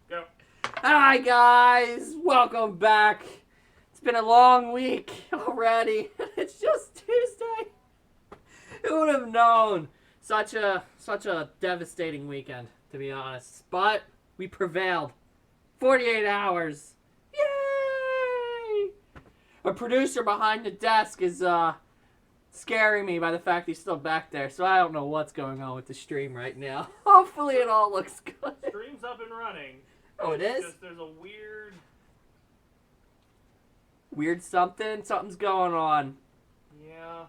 Go. Hi guys, welcome back. It's been a long week already. It's just Tuesday. Who would have known? Such a devastating weekend, to be honest. But we prevailed. 48 hours. Yay! Our producer behind the desk is scaring me by the fact he's still back there, so I don't know what's going on with the stream right now. Hopefully it all looks good. Stream's up and running. Oh, it is? Just, there's a Weird something? Something's going on. Yeah.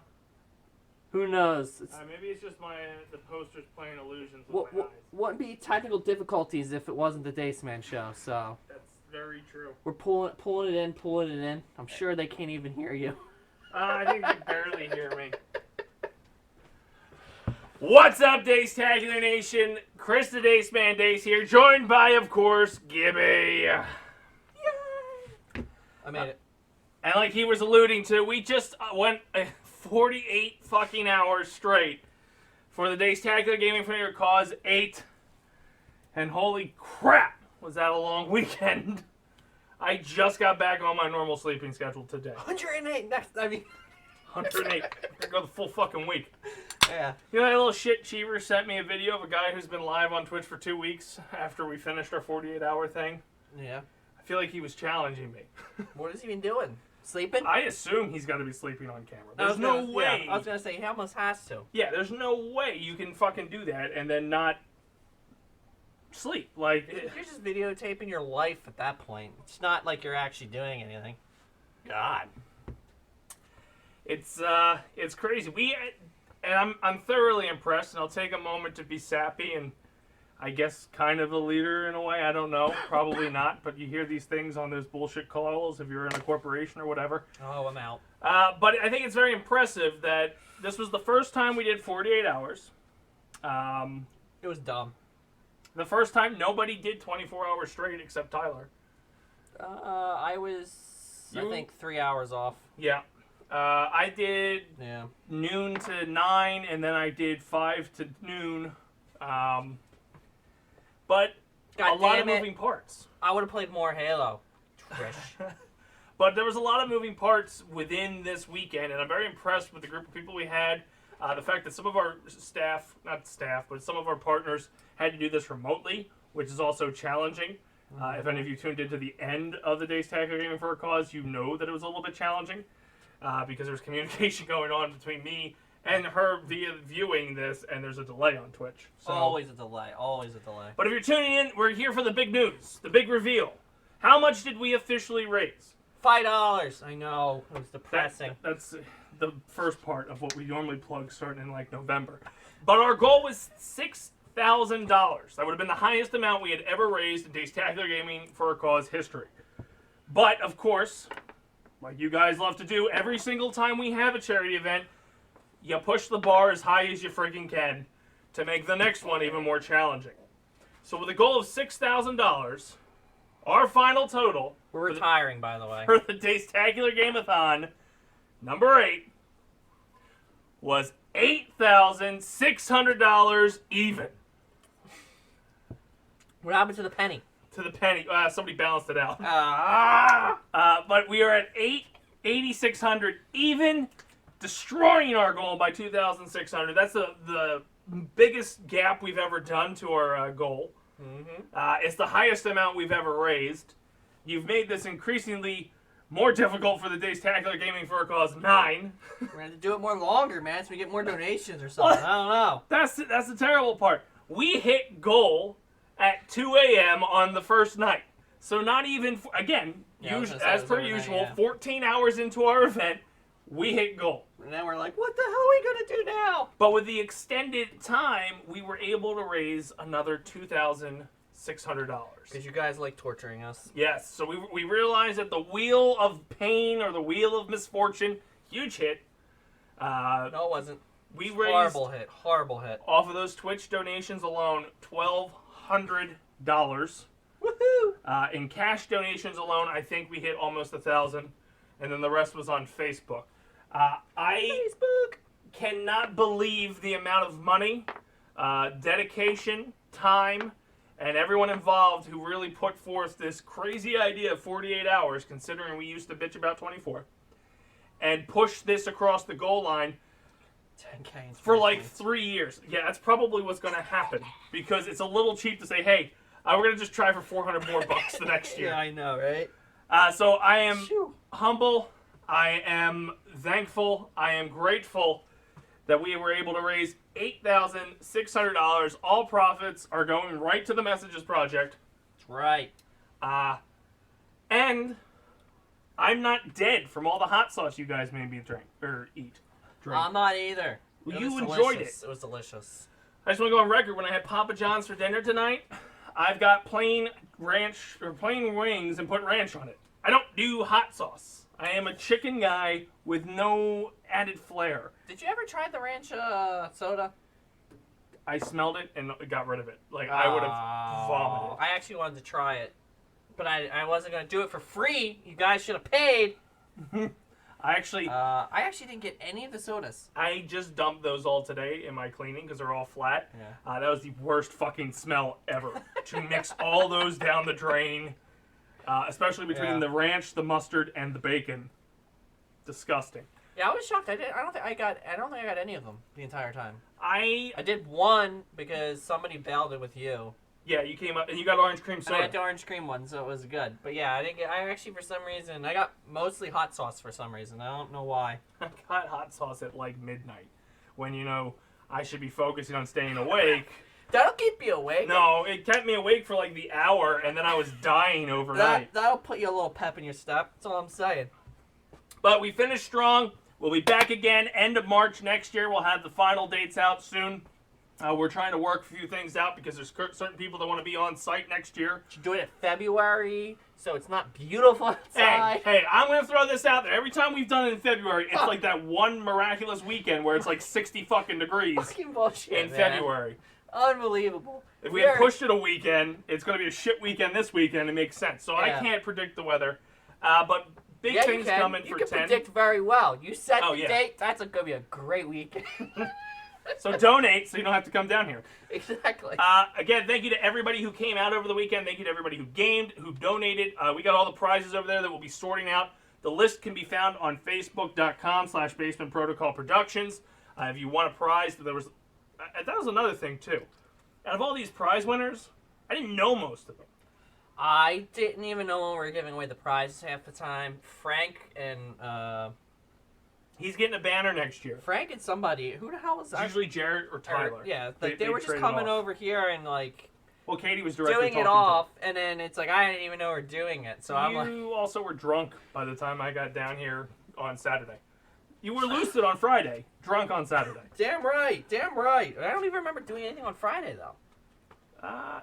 Who knows? Maybe it's just the posters playing illusions with my eyes. Wouldn't be technical difficulties if it wasn't the Dace Man Show, so. That's very true. We're pulling it in. I'm sure they can't even hear you. I think they barely hear me. What's up, Dace Tacular Nation? Chris the Dace Man Dace here, joined by, of course, Gibby. Yay! I made it. And like he was alluding to, we just went 48 fucking hours straight for the Dace Tacular Gaming for Your Cause 8. And holy crap, was that a long weekend. I just got back on my normal sleeping schedule today. 108 next, 108. I'm gonna go the full fucking week. Yeah. You know that little shit Cheever sent me a video of a guy who's been live on Twitch for 2 weeks after we finished our 48-hour thing? Yeah. I feel like he was challenging me. What is he even doing? Sleeping? I assume he's got to be sleeping on camera. There's no way. Yeah, I was gonna say he almost has to. Yeah, there's no way you can fucking do that and then not sleep. Like, You're just videotaping your life at that point. It's not like you're actually doing anything. God. It's crazy. I'm thoroughly impressed, and I'll take a moment to be sappy and I guess kind of a leader in a way. I don't know. Probably not, but you hear these things on those bullshit calls if you're in a corporation or whatever. Oh, I'm out. But I think it's very impressive that this was the first time we did 48 hours. It was dumb. The first time nobody did 24 hours straight except Tyler. I think 3 hours off. Yeah. I did Yeah. noon to 9, and then I did 5 to noon. But God a lot of damn it. moving parts. I would have played more Halo. Trish. But there was a lot of moving parts within this weekend, and I'm very impressed with the group of people we had. The fact that some of our but some of our partners had to do this remotely, which is also challenging. If any of you tuned into the end of the Dace Tacular Gaming for a Cause, you know that it was a little bit challenging because there was communication going on between me and her via viewing this, and there's a delay on Twitch. So, Always a delay. but if you're tuning in, we're here for the big news, the big reveal. How much did we officially raise? $5. I know. It was depressing. That's the first part of what we normally plug starting in like November. But our goal was $6,000. That would have been the highest amount we had ever raised in Dace Tacular Gaming for a Cause history. But, of course, like you guys love to do every single time we have a charity event, you push the bar as high as you freaking can to make the next one even more challenging. So with a goal of $6,000, our final total... We're retiring, by the way. For the Dace Tacular Game-a-thon, number 8, was $8,600 even. What happened to the penny? To the penny. Somebody balanced it out. But we are at $8,600 even, destroying our goal by $2,600. That's the biggest gap we've ever done to our goal. Mm-hmm. It's the highest amount we've ever raised. You've made this increasingly more difficult for the Dace Tacular Gaming for a Cause 9. We're going to have to do it more longer, man, so we get more donations or something. I don't know. That's the terrible part. We hit goal at 2 a.m. on the first night. So not even, again, as per usual, 14 hours into our event, we hit goal. And then we're like, what the hell are we going to do now? But with the extended time, we were able to raise another $2,600. Because you guys like torturing us. Yes, so we realized that the wheel of pain or the wheel of misfortune, huge hit. No, it wasn't. We raised Horrible hit. off of those Twitch donations alone, $1,200. Woohoo! In cash donations alone, I think we hit almost 1,000, and then the rest was on Facebook. Facebook cannot believe the amount of money, dedication, time, and everyone involved who really put forth this crazy idea of 48 hours, considering we used to bitch about 24, and push this across the goal line 10K for like 3 years. Yeah, that's probably what's going to happen, because it's a little cheap to say, hey, we're going to just try for 400 more bucks the next year. Yeah, I know, right? So I am humble, I am thankful, I am grateful that we were able to raise $8,600. All profits are going right to the Messages Project. That's right. And I'm not dead from all the hot sauce you guys made me eat. I'm not either. You enjoyed it. It was delicious. I just want to go on record. When I had Papa John's for dinner tonight, I've got plain ranch or plain wings and put ranch on it. I don't do hot sauce. I am a chicken guy with no added flair. Did you ever try the ranch soda? I smelled it and got rid of it. Like, I would have vomited. I actually wanted to try it, but I wasn't going to do it for free. You guys should have paid. I actually didn't get any of the sodas. I just dumped those all today in my cleaning because they're all flat. Yeah. That was the worst fucking smell ever. To mix all those down the drain, especially between the ranch, the mustard, and the bacon. Disgusting. Yeah, I was shocked. I don't think I got any of them the entire time. I did one because somebody bailed it with you. Yeah, you came up and you got orange cream soda. And I got the orange cream one, so it was good. But yeah, I actually for some reason I got mostly hot sauce for some reason. I don't know why. I got hot sauce at like midnight, when I should be focusing on staying awake. That'll keep you awake. No, it kept me awake for like the hour, and then I was dying overnight. That'll put you a little pep in your step. That's all I'm saying. But we finished strong. We'll be back again end of March next year. We'll have the final dates out soon. We're trying to work a few things out because there's certain people that want to be on site next year. Should do it in February, so it's not beautiful outside. Hey, I'm going to throw this out there. Every time we've done it in February, it's like that one miraculous weekend where it's like 60 fucking degrees Fucking bullshit, in February. Unbelievable. If we had pushed it a weekend, it's going to be a shit weekend this weekend. It makes sense. So Yeah. I can't predict the weather. But big things coming for 10. You can predict very well. You set the yeah. date. That's going to be a great weekend. So donate so you don't have to come down here. Exactly. Again, thank you to everybody who came out over the weekend. Thank you to everybody who gamed, who donated. We got all the prizes over there that we'll be sorting out. The list can be found on facebook.com/Basement Protocol Productions. If you want a prize, that was another thing too. Out of all these prize winners, I didn't know most of them. I didn't even know when we were giving away the prizes half the time. Frank and He's getting a banner next year. Frank and somebody. Who the hell was that? Usually Jared or Tyler. Yeah, like they were just coming over here and like. Well, Katie was directly doing it off, and then it's like I didn't even know we were doing it. So I'm like. You also were drunk by the time I got down here on Saturday. You were lucid on Friday, drunk on Saturday. Damn right, damn right. I don't even remember doing anything on Friday though.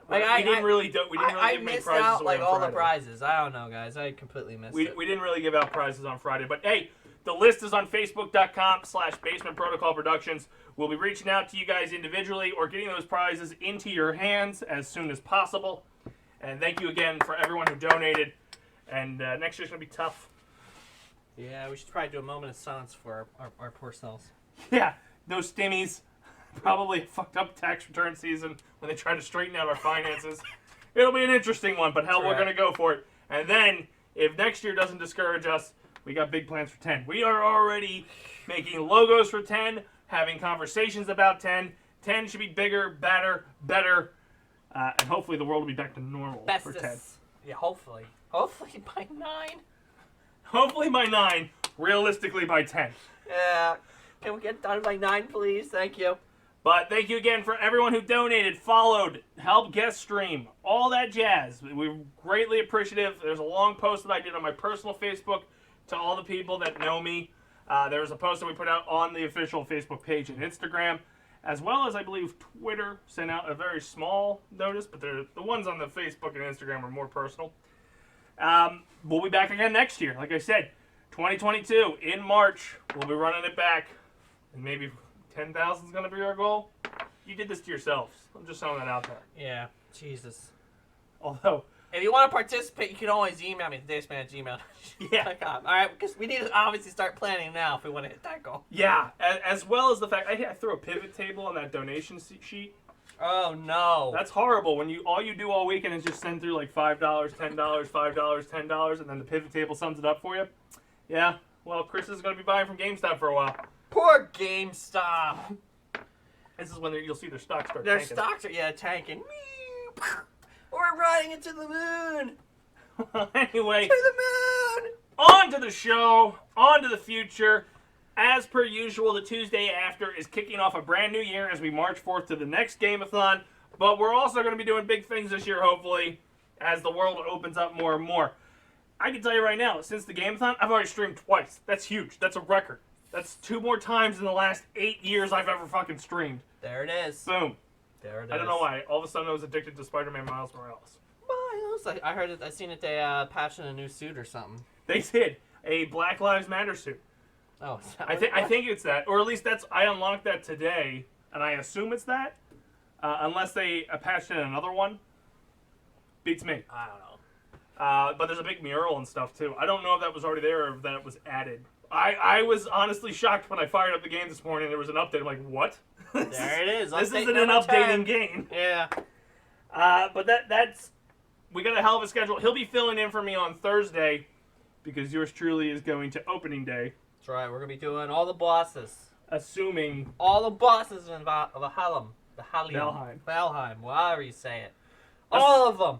We didn't really give many missed prizes out away like on all Friday. the prizes. I don't know, guys. I completely missed it. We didn't really give out prizes on Friday, but hey, the list is on facebook.com/Basement Protocol Productions. We'll be reaching out to you guys individually or getting those prizes into your hands as soon as possible. And thank you again for everyone who donated. And next year's going to be tough. Yeah, we should probably do a moment of silence for our poor selves. Yeah, no stimmies. Probably a fucked up tax return season when they try to straighten out our finances. It'll be an interesting one, but hell, we're going to go for it. And then, if next year doesn't discourage us, we got big plans for 10. We are already making logos for 10, having conversations about 10. 10 should be bigger, better, and hopefully the world will be back to normal for 10. Yeah, hopefully. Hopefully by 9. Hopefully by 9, realistically by 10. Yeah. Can we get done by 9, please? Thank you. But thank you again for everyone who donated, followed, helped guest stream, all that jazz. We're greatly appreciative. There's a long post that I did on my personal Facebook to all the people that know me. There was a post that we put out on the official Facebook page and Instagram, as well as, I believe, Twitter sent out a very small notice, but the ones on the Facebook and Instagram are more personal. We'll be back again next year. Like I said, 2022, in March, we'll be running it back. And maybe 10,000 is going to be our goal. You did this to yourselves. I'm just throwing that out there. Yeah, Jesus. Although, if you want to participate, you can always email me at daceman@gmail.com. Yeah. All right, because we need to obviously start planning now if we want to hit that goal. Yeah, as well as the fact, I threw a pivot table on that donation sheet. Oh no. That's horrible when all you do all weekend is just send through like $5, $10, $5, $10, and then the pivot table sums it up for you. Yeah, well, Chris is going to be buying from GameStop for a while. Poor GameStop. This is when you'll see their stocks start Their tanking. stocks are tanking. We're riding into the moon. Anyway, To the moon. on to the show, on to the future. As per usual, the Tuesday after is kicking off a brand new year as we march forth to the next Game-a-thon. But we're also going to be doing big things this year, hopefully, as the world opens up more and more. I can tell you right now, since the Game-a-thon, I've already streamed twice. That's huge. That's a record. That's 2 more times in the last 8 years I've ever fucking streamed. There it is. Boom. There it is. I don't know why. All of a sudden I was addicted to Spider-Man Miles Morales. Miles. I heard it. I seen it. They patched in a new suit or something. They did. A Black Lives Matter suit. Oh, is that I think it's that, or at least I unlocked that today, and I assume it's that, unless they patched in another one. Beats me. I don't know. But there's a big mural and stuff too. I don't know if that was already there or if that was added. I was honestly shocked when I fired up the game this morning. There was an update. I'm like, what? There it is. This Update isn't an number updating 10. game. Yeah. But that's we got a hell of a schedule. He'll be filling in for me on Thursday because yours truly is going to opening day. That's right. We're gonna be doing all the bosses. Assuming All the bosses in Valheim. Valheim. However you say it. All of them.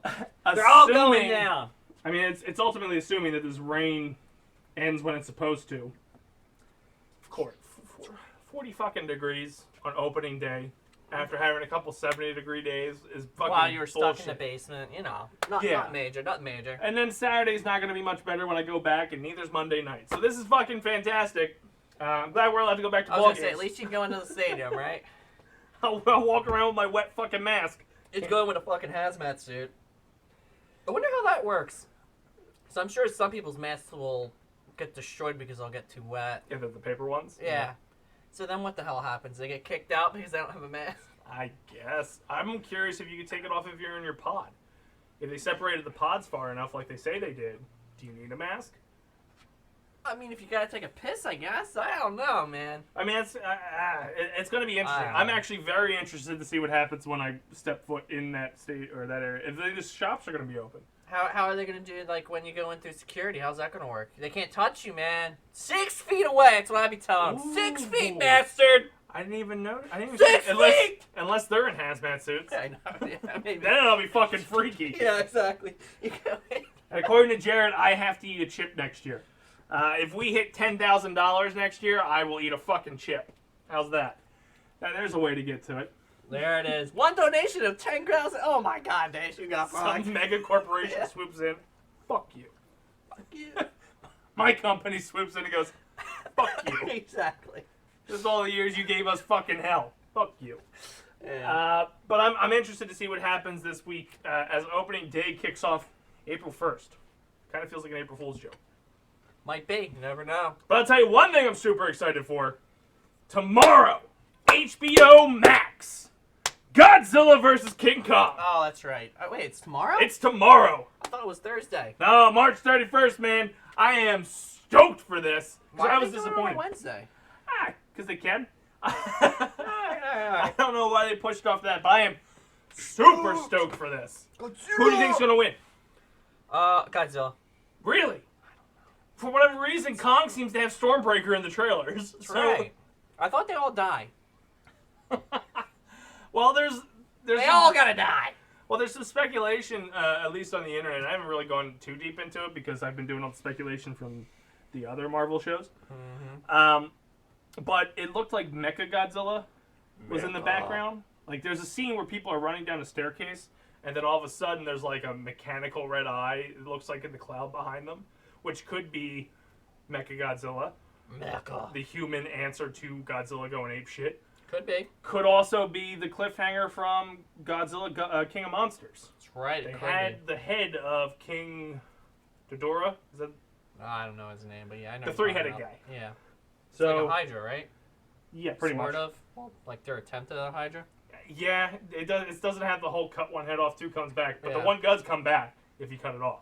They're all going down. I mean, it's ultimately assuming that this rain ends when it's supposed to. Of course, 40 fucking degrees on opening day after having a couple 70-degree days is fucking While you were stuck bullshit. in the basement, you know. Not major. And then Saturday's not going to be much better when I go back, and neither's Monday night. So this is fucking fantastic. I'm glad we're allowed to go back to I was ball gonna say, at least you can go into the stadium, right? I'll walk around with my wet fucking mask. It's going with a fucking hazmat suit. I wonder how that works. So I'm sure some people's masks will get destroyed because they'll get too wet. Yeah, the paper ones? Yeah. So then what the hell happens? They get kicked out because they don't have a mask? I guess. I'm curious if you could take it off if you're in your pod. If they separated the pods far enough like they say they did, do you need a mask? I mean, if you gotta take a piss, I guess. I don't know, man. I mean, it's going to be interesting. I'm actually very interested to see what happens when I step foot in that state or that area. If the shops are going to be open. How are they gonna do like when you go in through security? How's that gonna work? They can't touch you, man. 6 feet away. That's what I'd be telling them. 6 feet, bastard. I didn't even know. I didn't even 6 feet. Unless they're in hazmat suits. I know. Yeah, maybe. Then it'll be fucking freaky. Yeah, exactly. You go in. And according to Jared, I have to eat a chip next year. If we hit $10,000 next year, I will eat a fucking chip. How's that? There's a way to get to it. There it is. One donation of 10,000. Oh my God, Dace, you got fucked. Some mega corporation swoops in. Fuck you. Fuck you. My company swoops in and goes, fuck you. Exactly. This is all the years you gave us fucking hell. Fuck you. Yeah. But I'm interested to see what happens this week as opening day kicks off April 1st. Kind of feels like an April Fool's joke. Might be. You never know. But I'll tell you one thing I'm super excited for. Tomorrow, HBO Max. Godzilla vs. King Kong. Oh, that's right. Oh, wait, it's tomorrow? It's tomorrow. I thought it was Thursday. No, March 31st, man. I am stoked for this. Why I are was they doing it disappointed. on Wednesday? Because they can. All I right. don't know why they pushed off that, but I am super stoked for this. Who do you think's going to win? Godzilla. Really? For whatever reason, Kong seems to have Stormbreaker in the trailers. That's right. I thought they all die. Well, there's They all gotta die. Well, there's some speculation, at least on the internet. I haven't really gone too deep into it because I've been doing all the speculation from the other Marvel shows. Mm-hmm. But it looked like Mechagodzilla was in the background. Like, there's a scene where people are running down a staircase, and then all of a sudden there's like a mechanical red eye, it looks like in the cloud behind them, which could be Mechagodzilla. Mecha. The human answer to Godzilla going apeshit. Could be. Could also be the cliffhanger from Godzilla, King of Monsters. That's right. They had the head of King Ghidorah. Is that I don't know his name, but yeah, I know. the three-headed guy? Yeah. It's So like a Hydra, right? yeah, pretty sort much. of. Well, like their attempt at a Hydra. Yeah, it does. It doesn't have the whole cut one head off, two comes back, but the Yeah. one does come back if you cut it off.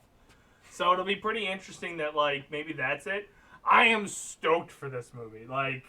So it'll be pretty interesting that like maybe that's it. I am stoked for this movie. Like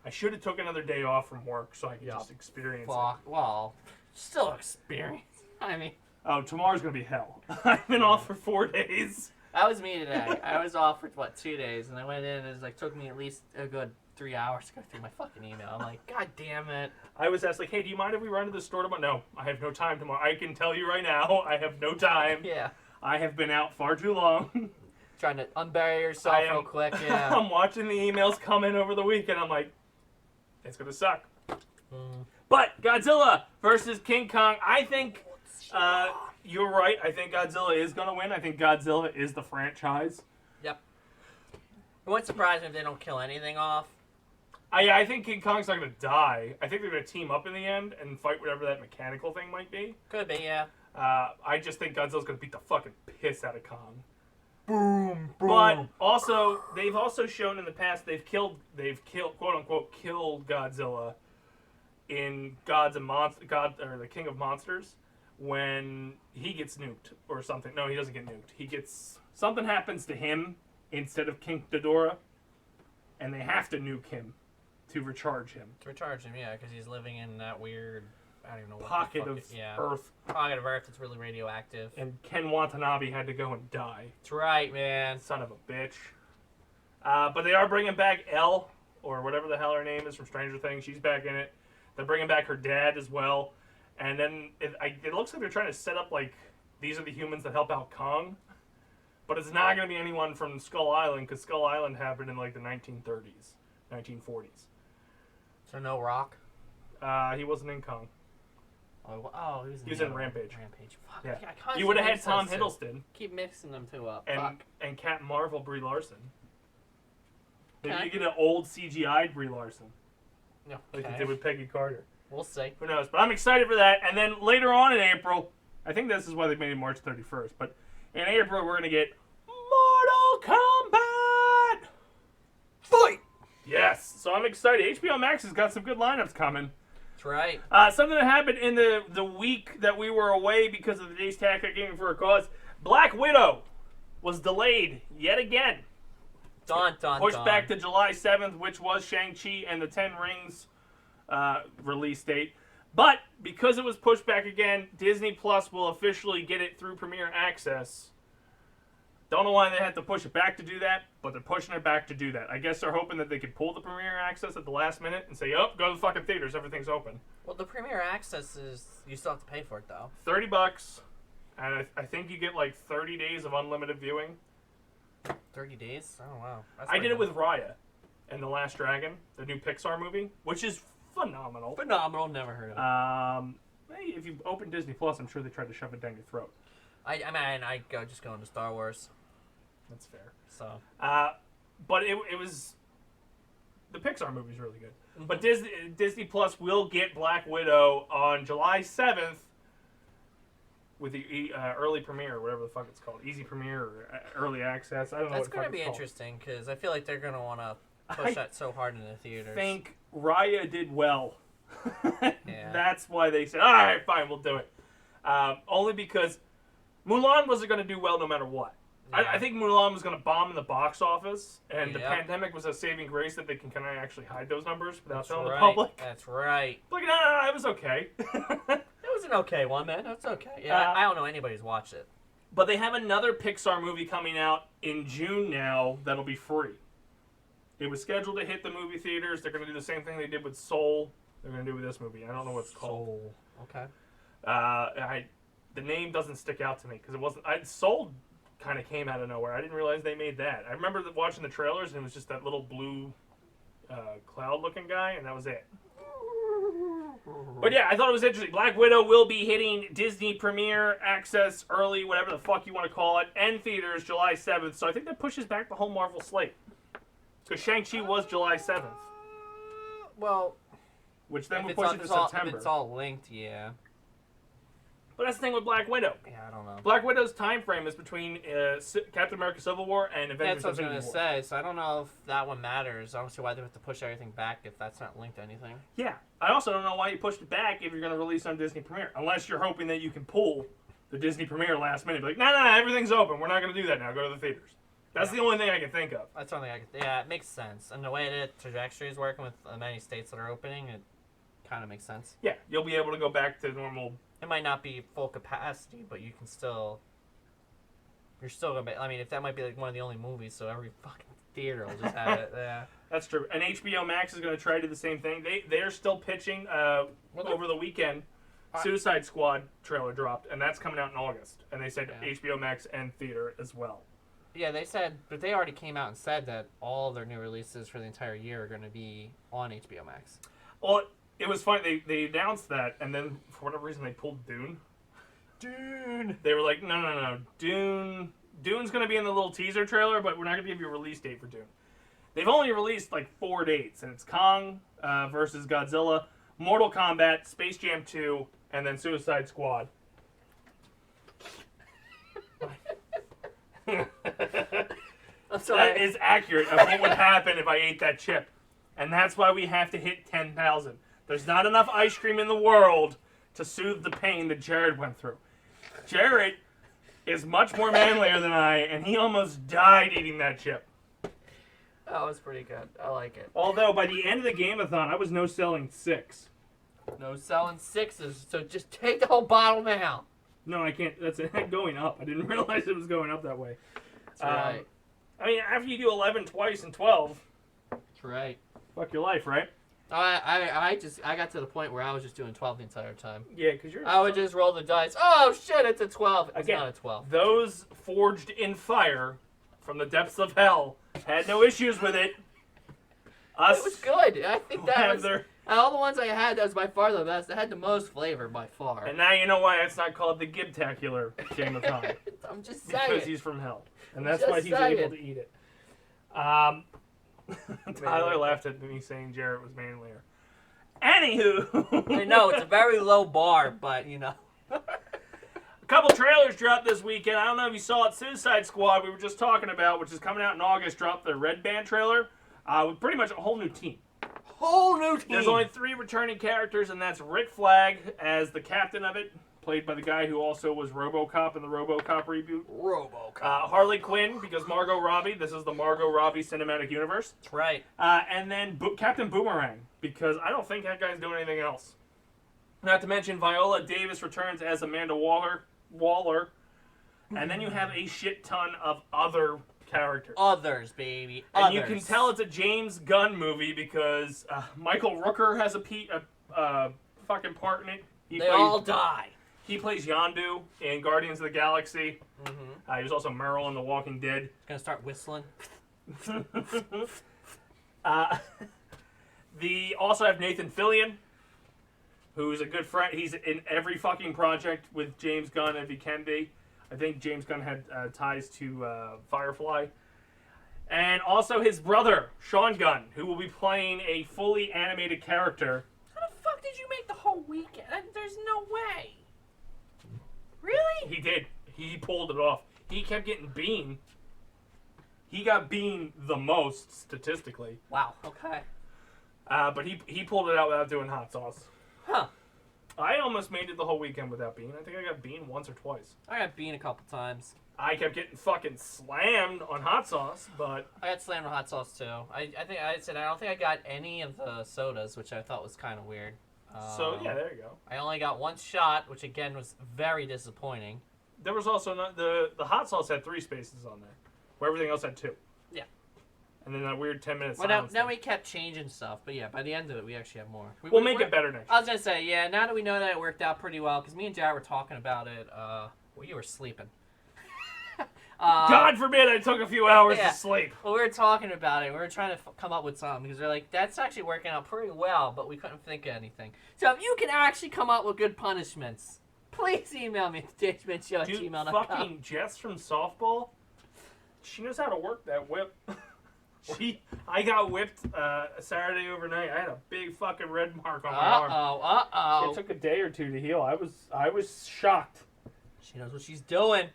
I should have took another day off from work so I could just experience it. Well, Still experience. I mean, Oh, tomorrow's gonna be hell. I've been off for 4 days. that was me today. I was off for, 2 days, and I went in, and it took me at least a good 3 hours to go through my fucking email. I'm like, God damn it. I was asked, like, hey, do you mind if we run to the store tomorrow? No, I have no time tomorrow. I can tell you right now, I have no time. Yeah. I have been out far too long. Trying to unbury yourself real quick, yeah. I'm watching the emails come in over the weekend. I'm like, it's gonna suck. Mm. But Godzilla versus King Kong, I think you're right. I think Godzilla is gonna win. I think Godzilla is the franchise. Yep. It wouldn't surprise me if they don't kill anything off. I think King Kong's not gonna die. I think they're gonna team up in the end and fight whatever that mechanical thing might be. Could be, yeah. I just think Godzilla's gonna beat the fucking piss out of Kong. Boom, boom. But also, they've also shown in the past they've killed quote unquote killed Godzilla in the King of Monsters when he gets nuked or something. No, he doesn't get nuked. Something happens to him instead of King Ghidorah, and they have to nuke him to recharge him. To recharge him, yeah, because he's living in that weird, I don't even know what Pocket the of fuck yeah. Earth. Pocket of Earth that's really radioactive. And Ken Watanabe had to go and die. That's right, man. Son of a bitch. But they are bringing back Elle, or whatever the hell her name is from Stranger Things. She's back in it. They're bringing back her dad as well. And then it looks like they're trying to set up like these are the humans that help out Kong. But it's not going to be anyone from Skull Island because Skull Island happened in like the 1930s, 1940s. So no Rock? He wasn't in Kong. Oh, he was in Rampage. Rampage. Fuck. Yeah. You would have had Tom Hiddleston. Keep mixing them two up. And Captain Marvel, Brie Larson. Maybe Okay. you get an old CGI'd Brie Larson. No. Like they did with Peggy Carter. We'll see. Who knows? But I'm excited for that. And then later on in April, I think this is why they made it March 31st, but in April we're going to get Mortal Kombat! Fight! Yes. So I'm excited. HBO Max has got some good lineups coming. That's right. Something that happened in the week that we were away because of the Dace Tactic Gaming for a Cause. Black Widow was delayed yet again. Pushed back to July 7th, which was Shang-Chi and the Ten Rings release date. But because it was pushed back again, Disney Plus will officially get it through Premiere Access. Don't know why they had to push it back to do that, but they're pushing it back to do that. I guess they're hoping that they could pull the Premiere Access at the last minute and say, oh, go to the fucking theaters, everything's open. Well, the Premiere Access is, you still have to pay for it, though. $30, and I think you get like 30 days of unlimited viewing. 30 days? Oh, wow. I did it with Raya and The Last Dragon, the new Pixar movie, which is phenomenal. Phenomenal, never heard of it. Hey, if you open Disney Plus, I'm sure they tried to shove it down your throat. I mean, I just go into Star Wars. That's fair. So. But it was... The Pixar movie's really good. Mm-hmm. But Disney Plus will get Black Widow on July 7th with the early premiere, or whatever the fuck it's called. Easy premiere or early access. I don't know That's what going to be called. interesting, because I feel like they're going to want to push that so hard in the theaters. I think Raya did well. Yeah. That's why they said, all right, fine, we'll do it. Only because Mulan wasn't going to do well no matter what. Yeah. I think Mulan was going to bomb in the box office, and the pandemic was a saving grace that they can kind of actually hide those numbers without telling the public. That's right. Like, no, it was okay. It was an okay one, man. That's okay. Yeah, I don't know anybody who's watched it. But they have another Pixar movie coming out in June now that'll be free. It was scheduled to hit the movie theaters. They're going to do the same thing they did with Soul. They're going to do with this movie. I don't know what it's called. Soul. Okay. The name doesn't stick out to me because it wasn't. Soul kind of came out of nowhere. I didn't realize they made that. I remember watching the trailers and it was just that little blue cloud-looking guy, and that was it. But yeah, I thought it was interesting. Black Widow will be hitting Disney Premiere Access early, whatever the fuck you want to call it, and theaters July 7th. So I think that pushes back the whole Marvel slate. Because Shang-Chi was July 7th. Well, which then would push it to September. If it's all linked, yeah. But that's the thing with Black Widow. Yeah, I don't know. Black Widow's time frame is between Captain America Civil War and Avengers That's what I was Infinity going to War. say, so I don't know if that one matters. I don't see why they have to push everything back if that's not linked to anything. Yeah. I also don't know why you pushed it back if you're going to release on Disney Premiere. Unless you're hoping that you can pull the Disney Premiere last minute. Be like, no, everything's open. We're not going to do that now. Go to the theaters. That's the only thing I can think of. That's the only thing yeah, it makes sense. And the way the trajectory is working with the many states that are opening, it kind of makes sense. Yeah, you'll be able to go back to normal. It might not be full capacity, but you can still. You're still gonna be. I mean, if that might be like one of the only movies, so every fucking theater will just have it. Yeah. That's true. And HBO Max is going to try to do the same thing. They're still pitching over the weekend. Suicide Squad trailer dropped, and that's coming out in August. And they said HBO Max and theater as well. Yeah, they said, but they already came out and said that all their new releases for the entire year are going to be on HBO Max. Well, it was funny. They announced that, and then for whatever reason they pulled Dune. Dune. They were like, no, Dune's going to be in the little teaser trailer, but we're not going to give you a release date for Dune. They've only released like 4 dates, and it's Kong versus Godzilla, Mortal Kombat, Space Jam 2, and then Suicide Squad. I'm sorry. That is accurate of what would happen if I ate that chip. And that's why we have to hit 10,000. There's not enough ice cream in the world to soothe the pain that Jared went through. Jared is much more manlier than I, and he almost died eating that chip. That was pretty good. I like it. Although, by the end of the game-a-thon, I was no-selling 6. No selling 6s, so just take the whole bottle now. No, I can't. That's going up. I didn't realize it was going up that way. That's right. I mean, after you do 11 twice and 12, That's right. fuck your life, right? I got to the point where I was just doing 12 the entire time. Yeah, because you're... I would just roll the dice. Oh, shit, it's a 12. It's Again, not a 12. Those forged in fire from the depths of hell had no issues with it. It was good. I think that was... Their... All the ones I had, that was by far the best. It had the most flavor by far. And now you know why it's not called the Gibtacular Game-a-thon. I'm just saying. Because he's from hell. And that's Just why he's saying. able to eat it. Tyler laughed at me saying Jarrett was manlier. Anywho. I know, it's a very low bar, but, you know. A couple trailers dropped this weekend. I don't know if you saw it. Suicide Squad, we were just talking about, which is coming out in August, dropped their Red Band trailer with pretty much a whole new team. Whole new team. There's only 3 returning characters, and that's Rick Flag as the captain of it, played by the guy who also was RoboCop in the RoboCop reboot. RoboCop. Harley Quinn, because Margot Robbie. This is the Margot Robbie cinematic universe. That's right. And then Captain Boomerang, because I don't think that guy's doing anything else. Not to mention Viola Davis returns as Amanda Waller. And then you have a shit ton of other characters. Others, baby. And you can tell it's a James Gunn movie because Michael Rooker has a fucking part in it. They all die. He plays Yondu in Guardians of the Galaxy. Mm-hmm. He was also Merle in The Walking Dead. Gonna start whistling. They also have Nathan Fillion, who's a good friend. He's in every fucking project with James Gunn if he can be. I think James Gunn had ties to Firefly. And also his brother, Sean Gunn, who will be playing a fully animated character. How the fuck did you make the whole weekend? There's no way. Really? He did. He pulled it off. He kept getting Bean. He got Bean the most, statistically. Wow, okay. But he pulled it out without doing hot sauce. Huh. I almost made it the whole weekend without Bean. I think I got Bean once or twice. I got Bean a couple times. I kept getting fucking slammed on hot sauce, but... I got slammed on hot sauce, too. I don't think I got any of the sodas, which I thought was kind of weird. So, yeah, there you go. I only got one shot, which, again, was very disappointing. There was also... the hot sauce had 3 spaces on there, where everything else had 2. Yeah. And then that weird 10-minute Well, silence. now we kept changing stuff, but yeah, by the end of it, we actually have more. We'll make it better next I was going to say, yeah, now that we know that it worked out pretty well, because me and Jared were talking about it, well, you were sleeping. God forbid I took a few hours to sleep. Well, we were talking about it. We were trying to come up with something, because we're like, that's actually working out pretty well, but we couldn't think of anything. So if you can actually come up with good punishments, please email me at dacemanshow@gmail.com. Fucking Jess from softball, she knows how to work that whip. I got whipped Saturday overnight. I had a big fucking red mark on my arm. It took a day or 2 to heal. I was shocked. She knows what she's doing.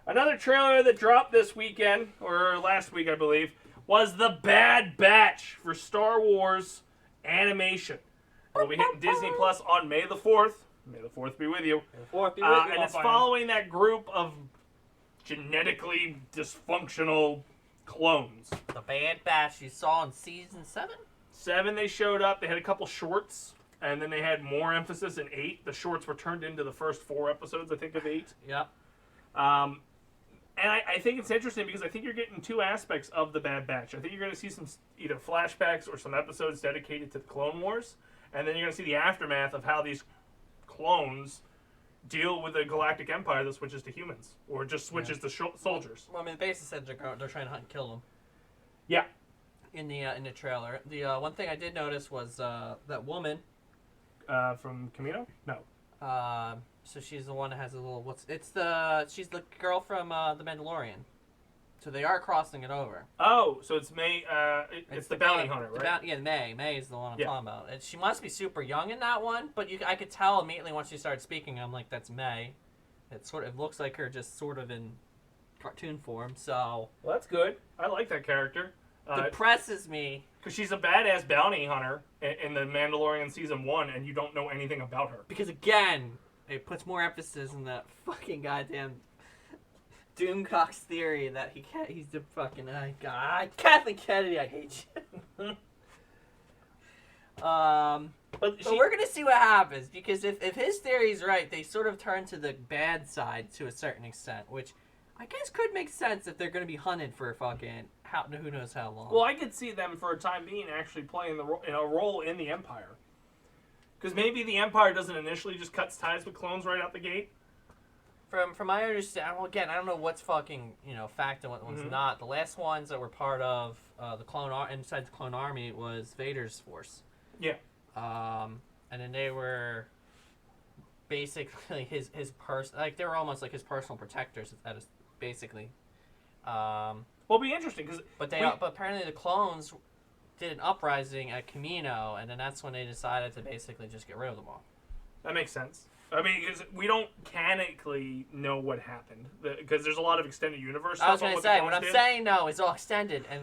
Another trailer that dropped this weekend, or last week I believe, was The Bad Batch for Star Wars animation. It'll be hitting Disney Plus on May the 4th. May the 4th be with you. May the 4th be with you. And it's following that group of genetically dysfunctional clones. The Bad Batch you saw in season 7? 7 they showed up. They had a couple shorts. And then they had more emphasis in 8. The shorts were turned into the first 4 episodes, I think, of 8. Yep. And I think it's interesting because I think you're getting 2 aspects of the Bad Batch. I think you're going to see some either flashbacks or some episodes dedicated to the Clone Wars. And then you're going to see the aftermath of how these clones deal with the Galactic Empire that switches to humans. Or just switches to soldiers. Well, I mean, basically said they're trying to hunt and kill them. Yeah. In the trailer. The one thing I did notice was that woman. From Camino? No. So she's the one that has a little. She's the girl from The Mandalorian. So they are crossing it over. Oh, so it's May. It's the bounty hunter, right? May. May is the one I'm talking about. And she must be super young in that one, but I could tell immediately once she started speaking. I'm like, that's May. It looks like her, just sort of in cartoon form. So. Well, that's good. I like that character. Depresses me. Because she's a badass bounty hunter in the Mandalorian Season 1, and you don't know anything about her. Because, again, it puts more emphasis in that fucking goddamn Doomcock's theory that he's the fucking... God, Kathleen Kennedy, I hate you. But we're going to see what happens. Because if his theory is right, they sort of turn to the bad side to a certain extent, which I guess could make sense if they're going to be hunted for fucking... who knows how long. Well, I could see them for a time being actually playing a role in the Empire. Because maybe the Empire doesn't initially just cuts ties with clones right out the gate. From my understanding, well, again, I don't know what's fucking fact and what's not. The last ones that were part of the inside the Clone Army was Vader's force. Yeah. And then they were basically his they were almost like his personal protectors. Basically. Well, it'll be interesting because. But apparently the clones did an uprising at Camino, and then that's when they decided to basically just get rid of them all. That makes sense. I mean, because we don't canonically know what happened, because there's a lot of extended universe stuff. I was gonna say, what I'm saying now is all extended, and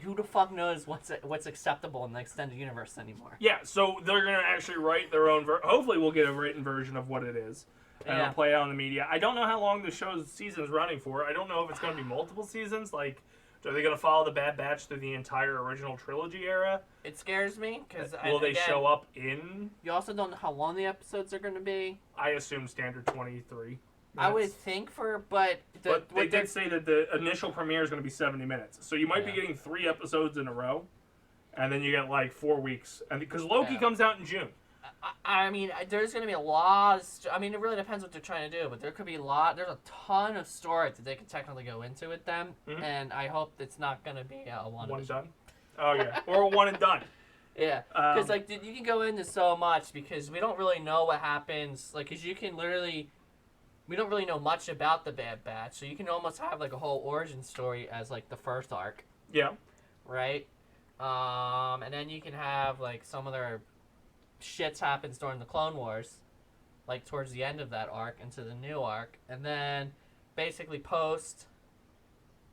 who the fuck knows what's acceptable in the extended universe anymore? Yeah, so they're gonna actually write their own. Hopefully, we'll get a written version of what it is. And it'll play out in the media. I don't know how long the show's season's running for. I don't know if it's going to be multiple seasons. Like, are they going to follow the Bad Batch through the entire original trilogy era? It scares me because will they show up in? You also don't know how long the episodes are going to be. I assume standard 23 minutes. I would think but they did say that the initial premiere is going to be 70 minutes, so you might be getting 3 episodes in a row, and then you get like 4 weeks, and because Loki comes out in June. I mean, there's going to be a lot of... I mean, it really depends what they're trying to do, but there could be there's a ton of story that they can technically go into with them, and I hope it's not going to be a one and done. Oh, yeah. Or a one and done. Yeah. Because, you can go into so much, because we don't really know what happens. Like, because you can literally... We don't really know much about the Bad Batch, so you can almost have, like, a whole origin story as, like, the first arc. Yeah. Right? And then you can have, like, some of their... shits happens during the Clone Wars, like towards the end of that arc into the new arc, and then basically post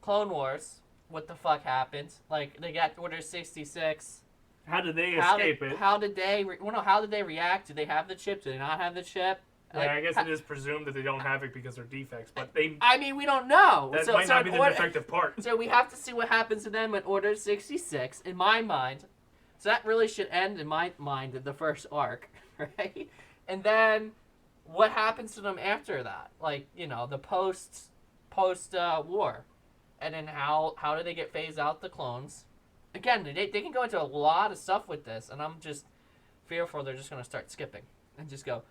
Clone Wars, what the fuck happened? Like they got Order 66. How did they escape it? How did they? How did they react? Did they have the chip? Did they not have the chip? Yeah, I guess it is presumed that they don't have it because they're defects, but they... I mean, we don't know. That might not be the defective part. So we have to see what happens to them at Order 66, in my mind. So that really should end, in my mind, the first arc, right? And then what happens to them after that? Like, the post-war. And then how do they get phased out, the clones? Again, they can go into a lot of stuff with this, and I'm just fearful they're just going to start skipping. And just go,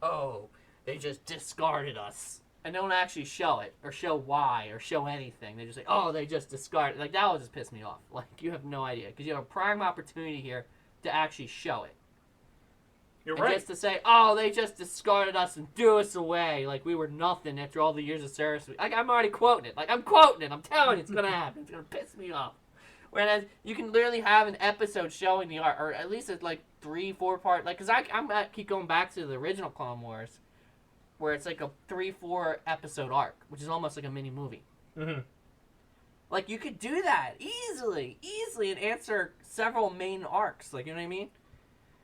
oh, they just discarded us. And don't actually show it, or show why, or show anything. They just say, oh, they just discarded. Like, that would just piss me off. Like, you have no idea. Because you have a prime opportunity here to actually show it. You're right. Just to say, oh, they just discarded us and threw us away. Like, we were nothing after all the years of service. Like, I'm already quoting it. Like, I'm quoting it. I'm telling you it's going to happen. It's going to piss me off. Whereas, you can literally have an episode showing the art, or at least it's like 3-4 part. Like, because I keep going back to the original Clone Wars, where it's like a 3-4 episode arc, which is almost like a mini movie. Mm-hmm. Like, you could do that easily, and answer several main arcs. Like, you know what I mean?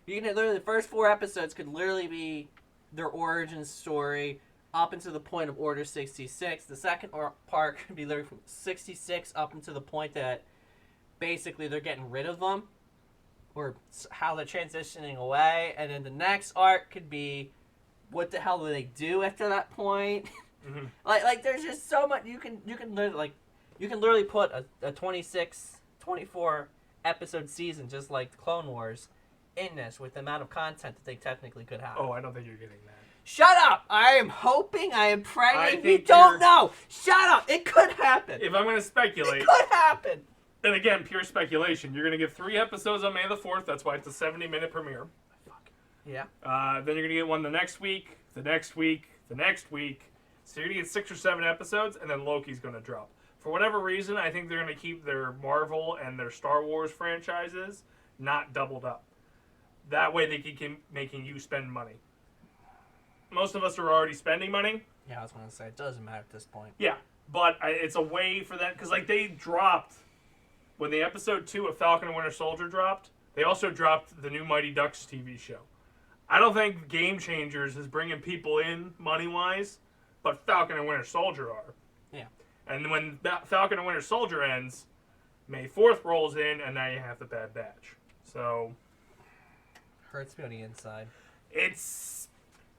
You can literally, the first 4 episodes could literally be their origin story up until the point of Order 66. The second part could be literally from 66 up until the point that basically they're getting rid of them. how they're transitioning away, and then the next arc could be what the hell do they do after that point. Mm-hmm. like there's just so much you can literally put a 26, 24 episode season just like Clone Wars in this with the amount of content that they technically could have. Oh, I don't think you're getting that. Shut up! I am hoping, I am praying. You think don't know. Shut up! It could happen. If I'm going to speculate, It could happen. and again, pure speculation, you're going to get 3 episodes on May the 4th. That's why it's a 70-minute premiere. Yeah. Then you're going to get one the next week, the next week, the next week. So you're going to get 6 or 7 episodes, and then Loki's going to drop. For whatever reason, I think they're going to keep their Marvel and their Star Wars franchises not doubled up. That way they can keep making you spend money. Most of us are already spending money. Yeah, I was going to say, it doesn't matter at this point. Yeah, but it's a way for them, because like they dropped, when the episode 2 of Falcon and Winter Soldier dropped, they also dropped the new Mighty Ducks TV show. I don't think Game Changers is bringing people in money-wise, but Falcon and Winter Soldier are. Yeah. And when Falcon and Winter Soldier ends, May 4th rolls in, and now you have the Bad Batch. So Hurts me on the inside. it's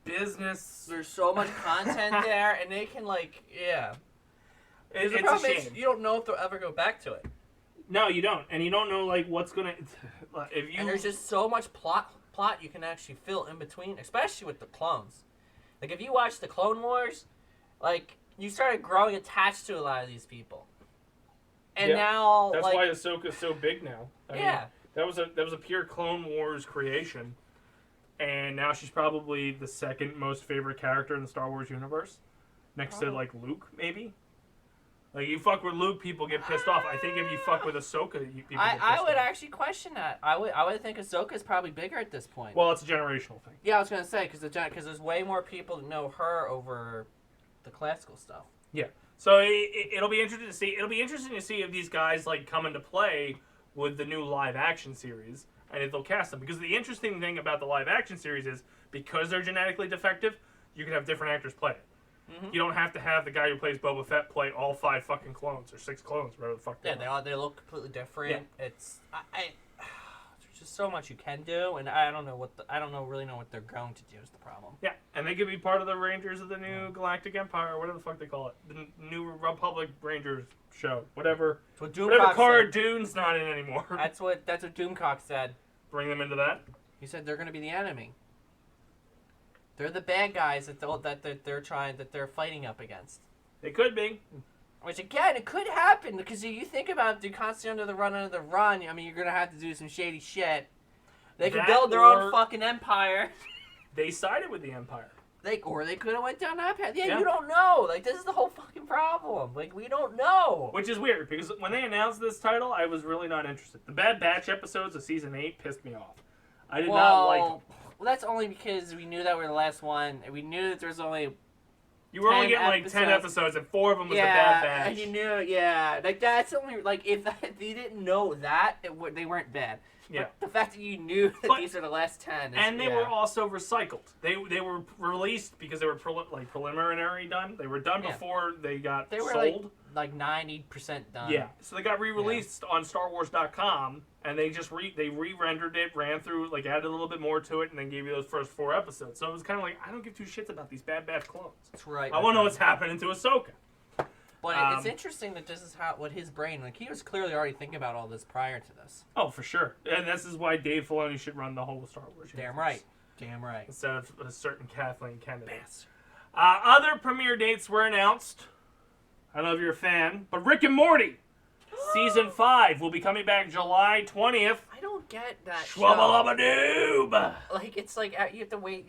business. There's so much content there, and they can It's the a problem shame. is you don't know if they'll ever go back to it. No, you don't, and you don't know like what's gonna. If you And there's just so much plot you can actually fill in between, especially with the clones. Like if you watch the Clone Wars, like you started growing attached to a lot of these people, and now that's like, why Ahsoka's so big now. I mean, yeah. that was a pure Clone Wars creation, and now she's probably the second most favorite character in the Star Wars universe, next to like Luke maybe. Like you fuck with Luke, people get pissed off. I think if you fuck with Ahsoka, people get pissed I would off. actually question that. I would think Ahsoka is probably bigger at this point. Well, it's a generational thing. Yeah, I was gonna say because there's way more people that know her over the classical stuff. Yeah. So it'll be interesting to see. It'll be interesting to see if these guys like come into play with the new live action series and if they'll cast them. Because the interesting thing about the live action series is because they're genetically defective, you can have different actors play it. Mm-hmm. You don't have to have the guy who plays Boba Fett play all 5 fucking clones or 6 clones, whatever the fuck. They look completely different. Yeah. It's there's just so much you can do, and I don't really know what they're going to do is the problem. Yeah, and they could be part of the Rangers of the New Galactic Empire, or whatever the fuck they call it, the New Republic Rangers show, whatever. Whatever Cara Dune's not in anymore. That's what Doomcock said. Bring them into that. He said they're going to be the enemy. They're the bad guys that they're fighting up against. They could be. Which again, it could happen because you think about it, constantly under the run. I mean, you're gonna have to do some shady shit. They could build their own fucking empire. They sided with the Empire. They could have went down that path. Yeah, you don't know. Like this is the whole fucking problem. Like we don't know. Which is weird because when they announced this title, I was really not interested. The Bad Batch episodes of season 8 pissed me off. I did not like them. Well, that's only because we knew that we were the last one, and we knew that there was only. You were only getting like 10 episodes, and 4 of them was the Bad Batch. And you knew, like that's only like if you didn't know that, they weren't bad. Yeah. But the fact that you knew that these are the last 10. And they were also recycled. They were released because they were preliminary done. They were done before they got sold. They were like 90% done. Yeah. So they got re-released on StarWars.com, and they just re-rendered it, ran through, like added a little bit more to it, and then gave you those first 4 episodes. So it was kind of like, I don't give 2 shits about these Bad Batch clones. That's right. I want to know what's happening to Ahsoka. But it's interesting that this is what his brain, like he was clearly already thinking about all this prior to this. Oh, for sure. And this is why Dave Filoni should run the whole Star Wars universe. Damn right. Instead of a certain Kathleen Kennedy. Other premiere dates were announced. I don't know if you're a fan, but Rick and Morty Season 5 will be coming back July 20th. I don't get that Schwabba-lubba-doob! Like, it's like you have to wait,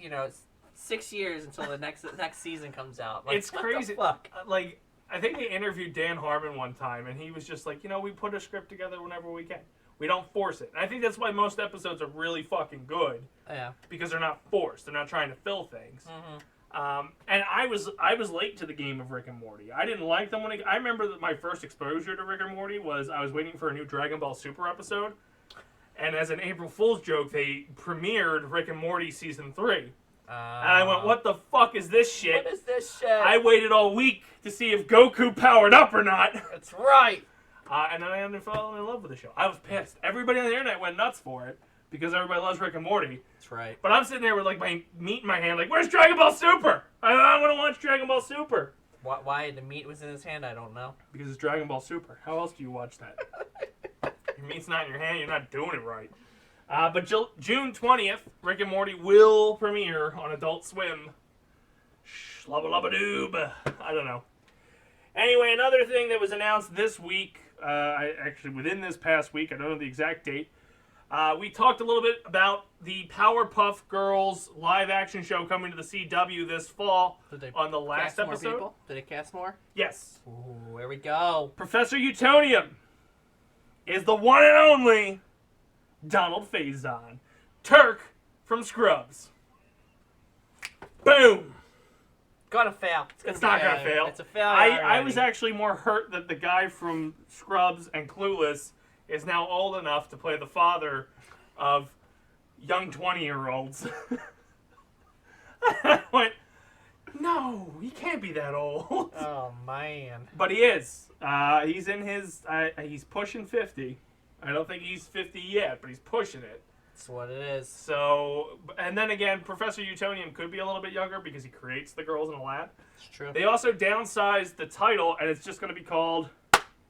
6 years until the next season comes out. Like, it's crazy. What the fuck? Like, I think they interviewed Dan Harmon one time, and he was just like, we put a script together whenever we can. We don't force it. And I think that's why most episodes are really fucking good. Yeah. Because they're not forced. They're not trying to fill things. Mm-hmm. And I was late to the game of Rick and Morty. I didn't like them I remember that my first exposure to Rick and Morty was I was waiting for a new Dragon Ball Super episode. And as an April Fool's joke, they premiered Rick and Morty Season 3. And I went, what the fuck is this shit? What is this shit? I waited all week to see if Goku powered up or not. That's right. And then I fell in love with the show. I was pissed. Everybody on the internet went nuts for it. because everybody loves Rick and Morty. That's right. But I'm sitting there with like my meat in my hand, like, where's Dragon Ball Super? I want to watch Dragon Ball Super. Why the meat was in his hand, I don't know. Because it's Dragon Ball Super. How else do you watch that? Your meat's not in your hand, you're not doing it right. But June 20th, Rick and Morty will premiere on Adult Swim. Shlubba-lubba-doob. I don't know. Anyway, another thing that was announced this week, actually within this past week, I don't know the exact date, we talked a little bit about the Powerpuff Girls live-action show coming to the CW this fall on the last episode. More people? Did they cast more? Yes. Ooh, here we go. Professor Utonium is the one and only Donald Faison, Turk from Scrubs. Boom. Gonna fail. It's not gonna fail. It's a failure. I was actually more hurt that the guy from Scrubs and Clueless is now old enough to play the father of young 20-year-olds. I went, no, he can't be that old. Oh man. But he is. He's in his. He's pushing 50. I don't think he's 50 yet, but he's pushing it. That's what it is. So, and then again, Professor Utonium could be a little bit younger because he creates the girls in a lab. It's true. They also downsized the title, and it's just going to be called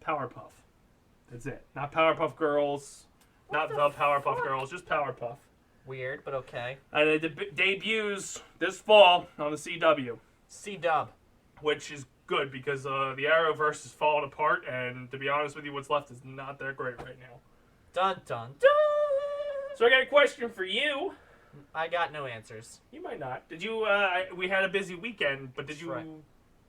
Powerpuff. That's it. Not Powerpuff Girls. Not the Powerpuff Girls, just Powerpuff. Weird, but okay. And it debuts this fall on the CW. C-Dub. Which is good because the Arrowverse is falling apart, and to be honest with you, what's left is not that great right now. Dun dun dun! So I got a question for you. I got no answers. You might not. Did you, we had a busy weekend, but did you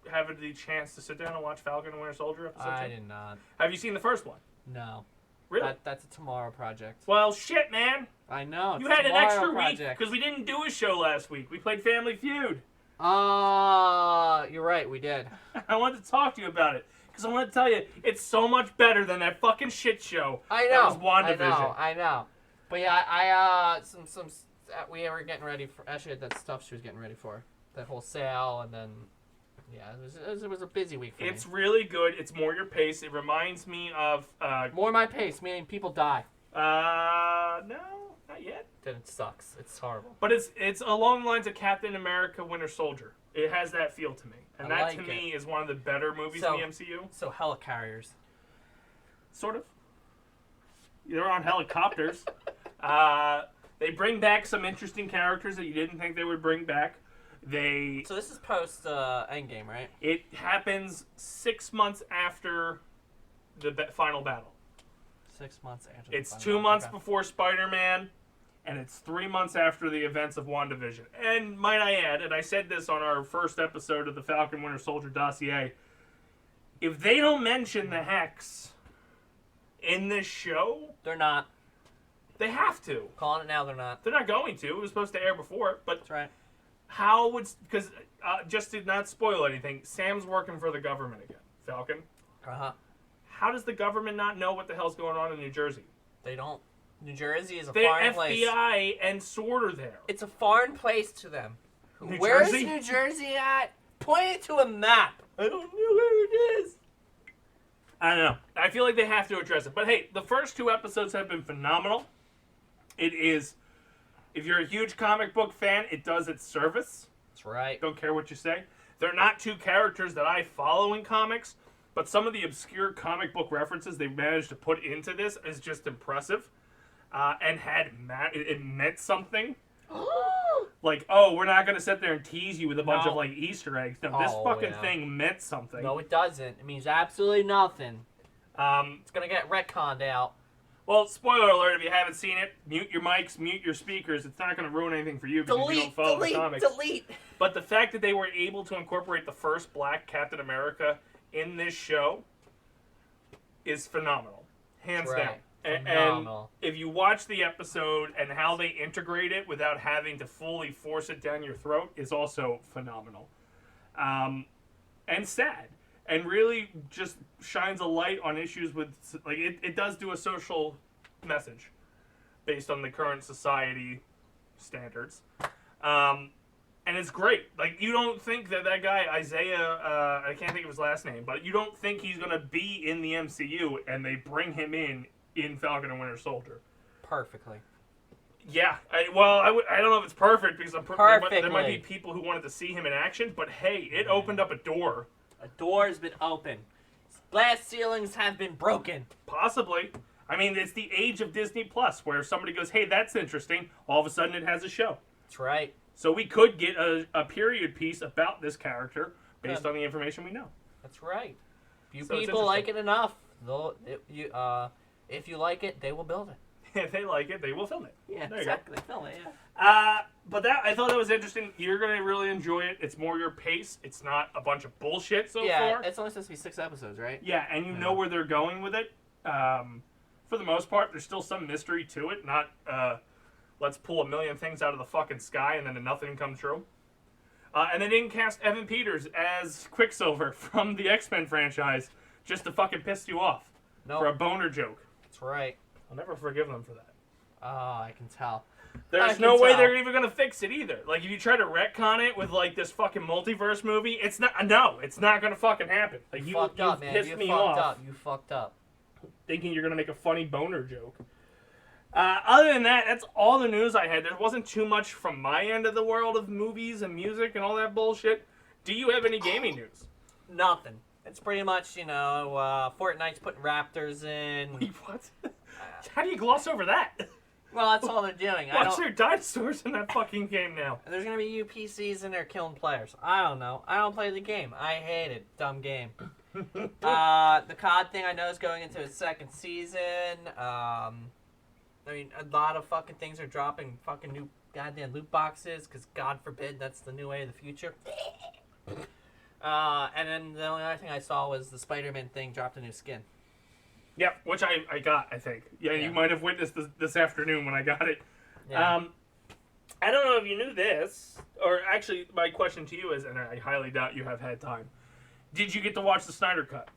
have the chance to sit down and watch Falcon and Winter Soldier episode 2? I did not. Have you seen the first one? No. Really? That's a tomorrow project. Well, shit, man. I know. You had an extra week because we didn't do a show last week. We played Family Feud. You're right, we did. I wanted to talk to you about it because I want to tell you it's so much better than that fucking shit show. I know. That was WandaVision. I know. But yeah, we were getting ready for. Actually, that stuff she was getting ready for, that whole sale, and then yeah, it was a busy week for me. It's really good. It's more your pace. It reminds me of more my pace, meaning people die. No, not yet. Then it sucks. It's horrible. But it's along the lines of Captain America: Winter Soldier. It has that feel to me, and that to me is one of the better movies in the MCU. So helicarriers, sort of. They're on helicopters. They bring back some interesting characters that you didn't think they would bring back. So this is post Endgame, right? It happens 6 months after the final battle. 6 months after. It's 2 months before Spider-Man, and it's 3 months after the events of WandaVision. And might I add, and I said this on our first episode of the Falcon Winter Soldier dossier, if they don't mention the Hex in this show, they're not. They have to. Calling it now, they're not. They're not going to. It was supposed to air before it, but that's right. How would, because just to not spoil anything, Sam's working for the government again. Falcon. How does the government not know what the hell's going on in New Jersey? They don't. New Jersey is a foreign place. The FBI and SWORD are there. It's a foreign place to them. Where's New Jersey at? Point it to a map. I don't know where it is. I don't know. I feel like they have to address it. But hey, the first 2 episodes have been phenomenal. It is, if you're a huge comic book fan, it does its service. That's right. Don't care what you say. They're not 2 characters that I follow in comics, but some of the obscure comic book references they managed to put into this is just impressive. And it meant something. Like, oh, we're not going to sit there and tease you with a bunch of, like, Easter eggs. No, this fucking thing meant something. No, it doesn't. It means absolutely nothing. It's going to get retconned out. Well, spoiler alert, if you haven't seen it, mute your mics, mute your speakers. It's not going to ruin anything for you because you don't follow the comics. Delete. But the fact that they were able to incorporate the first black Captain America in this show is phenomenal. Hands down. And if you watch the episode and how they integrate it without having to fully force it down your throat is also phenomenal. And sad. And really just shines a light on issues with, like, it does do a social message based on the current society standards. And it's great. Like, you don't think that guy, Isaiah, I can't think of his last name, but you don't think he's going to be in the MCU, and they bring him in Falcon and Winter Soldier. Perfectly. Yeah. I don't know if it's perfect because there might be Perfectly. people who wanted to see him in action, but hey, it opened up a door. A door's been open. Glass ceilings have been broken. Possibly. I mean, it's the age of Disney Plus, where if somebody goes, hey, that's interesting, all of a sudden it has a show. That's right. So we could get a period piece about this character based on the information we know. That's right. If So people like it enough, if you like it, they will build it. If they like it, they will film it. Yeah, There exactly. Film it, yeah. But I thought that was interesting. You're going to really enjoy it. It's more your pace. It's not a bunch of bullshit so far. It's only supposed to be 6 episodes, right? Yeah, and you know where they're going with it. For the most part, there's still some mystery to it. Not, let's pull a million things out of the fucking sky and then nothing comes true. And they didn't cast Evan Peters as Quicksilver from the X-Men franchise just to fucking piss you off for a boner joke. That's right. I'll never forgive them for that. Oh, I can tell. There's no way they're even gonna fix it either. Like if you try to retcon it with like this fucking multiverse movie, it's not gonna fucking happen. Like You fucked up, man. pissed me off You fucked up. thinking you're gonna make a funny boner joke. Other than that, that's all the news I had. There wasn't too much from my end of the world of movies and music and all that bullshit. Do you have any gaming news? Nothing. It's pretty much, Fortnite's putting Raptors in. Wait, what? How do you gloss over that? Well, that's all they're doing. Why is there dinosaurs in that fucking game now? There's gonna be UPCs in there killing players. I don't know. I don't play the game. I hate it. Dumb game. The COD thing I know is going into its 2nd season. I mean, a lot of fucking things are dropping fucking new goddamn loot boxes because God forbid that's the new way of the future. And then the only other thing I saw was the Spider-Man thing dropped a new skin. Yep, which I got, I think. Yeah, you might have witnessed this afternoon when I got it. Yeah. I don't know if you knew this, or actually, my question to you is, and I highly doubt you have had time, did you get to watch the Snyder Cut?